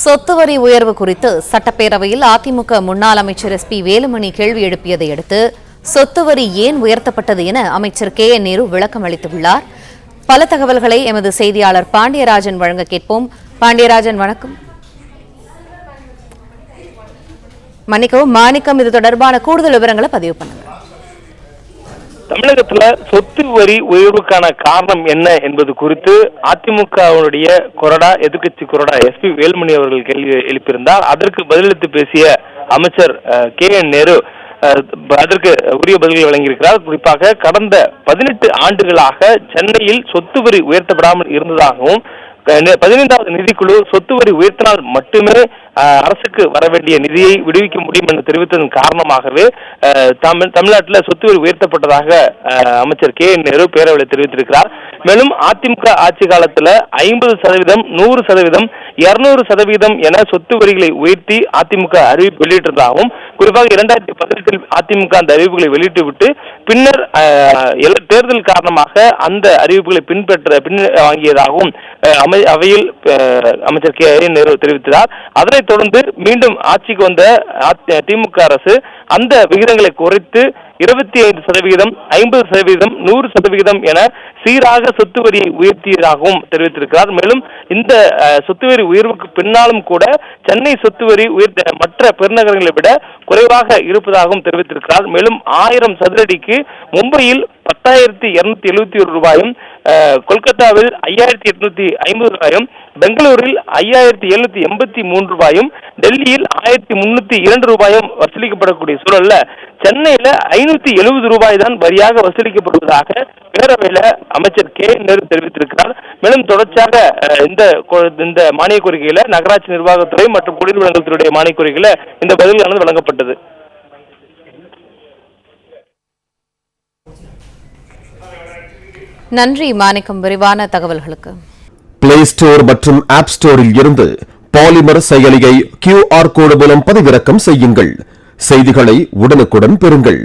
சொத்து வரி உயர்வு குறித்து சட்டப்பேரவையில் அதிமுக முன்னாள் அமைச்சர் SP வேலுமணி கேள்வி எழுப்பியதை அடுத்து சொத்து வரி ஏன் உயர்த்தப்பட்டது என அமைச்சர் KN நேரு விளக்கம் அளித்துள்ளார். பல தகவல்களை எமது செய்தியாளர் பாண்டியராஜன் வழங்க கேட்போம். பாண்டியராஜன், வணக்கம். மன்னிக்கவும், மாணிக்கம், இது தொடர்பான கூடுதல் விவரங்களை பதிவு பண்ணுங்க. தமிழகத்துல சொத்து வரி உயர்வுக்கான காரணம் என்ன என்பது குறித்து அதிமுகவுடைய கொறடா, எதிர்க்கட்சி கொறடா SP வேலுமணி அவர்கள் கேள்வி எழுப்பியிருந்தார். அதற்கு பதிலளித்து பேசிய அமைச்சர் KN நேரு அதற்கு உரிய பதில்களை வழங்கியிருக்கிறார். குறிப்பாக கடந்த 18 ஆண்டுகளாக சென்னையில் சொத்து வரி உயர்த்தப்படாமல் இருந்ததாகவும் 15வது நிதிக்குழு சொத்து வரி உயர்த்தினால் மட்டுமே அரசுக்கு வர வேண்டிய நிதியை விடுவிக்க முடியும் என்று தெரிவித்ததன் காரணமாகவே தமிழ்நாட்டில் சொத்து வரி உயர்த்தப்பட்டதாக அமைச்சர் KN நேரு பேரவையில் தெரிவித்திருக்கிறார். மேலும் அதிமுக ஆட்சி காலத்தில் 50%, 100%, 200% என சொத்து வரிகளை உயர்த்தி அதிமுக அறிவிப்பு வெளியிட்டிருந்தாகவும், குறிப்பாக 2018 அதிமுக அந்த அறிவிப்புகளை வெளியிட்டுவிட்டு பின்னர் தேர்தல் காரணமாக அந்த அறிவிப்புகளை பின் வாங்கியதாகவும் அவையில் அமைச்சர் KN நேரு தெரிவித்தார். அதனைத் தொடர்ந்து மீண்டும் ஆட்சிக்கு வந்த திமுக அரசு அந்த விகிதங்களை குறைத்து 25%, 50%, 100% என சீராக சொத்து வரியை உயர்த்தியதாகவும் தெரிவித்திருக்கிறார். மேலும் இந்த சொத்து வரி உயர்வுக்கு பின்னாலும் கூட சென்னை சொத்து வரி மற்ற பெருநகரங்களை விட குறைவாக இருப்பதாகவும் தெரிவித்திருக்கிறார். மேலும் 1000 சதுரடிக்கு மும்பையில் 10,271 ரூபாயும், கொல்கத்தாவில் 5,850 ரூபாயும், பெங்களூரில் 5,783 ரூபாயும், டெல்லியில் 1,302 ரூபாயும் வசூலிக்கப்படக்கூடிய சூழல்ல சென்னையில 570 ரூபாய் தான் வரியாக வசூலிக்கப்படுவதாக பேரவையில அமைச்சர் KN நேரு தெரிவித்திருக்கிறார். மேலும் தொடர்ச்சியாக இந்த மானிய கோரிக்கையில நகராட்சி நிர்வாகத்துறை மற்றும் குடிநீர் துறையுடைய மானிய கோரிக்கையில இந்த பதில்களானது வழங்கப்பட்டது. நன்றி மாணிக்கம், விரிவான தகவல்களுக்கு. பிளே ஸ்டோர் மற்றும் ஆப் ஸ்டோரில் இருந்து பாலிமர் செயலியை QR கோடு மூலம் பதிவிறக்கம் செய்யுங்கள். செய்திகளை உடனுக்குடன் பெறுங்கள்.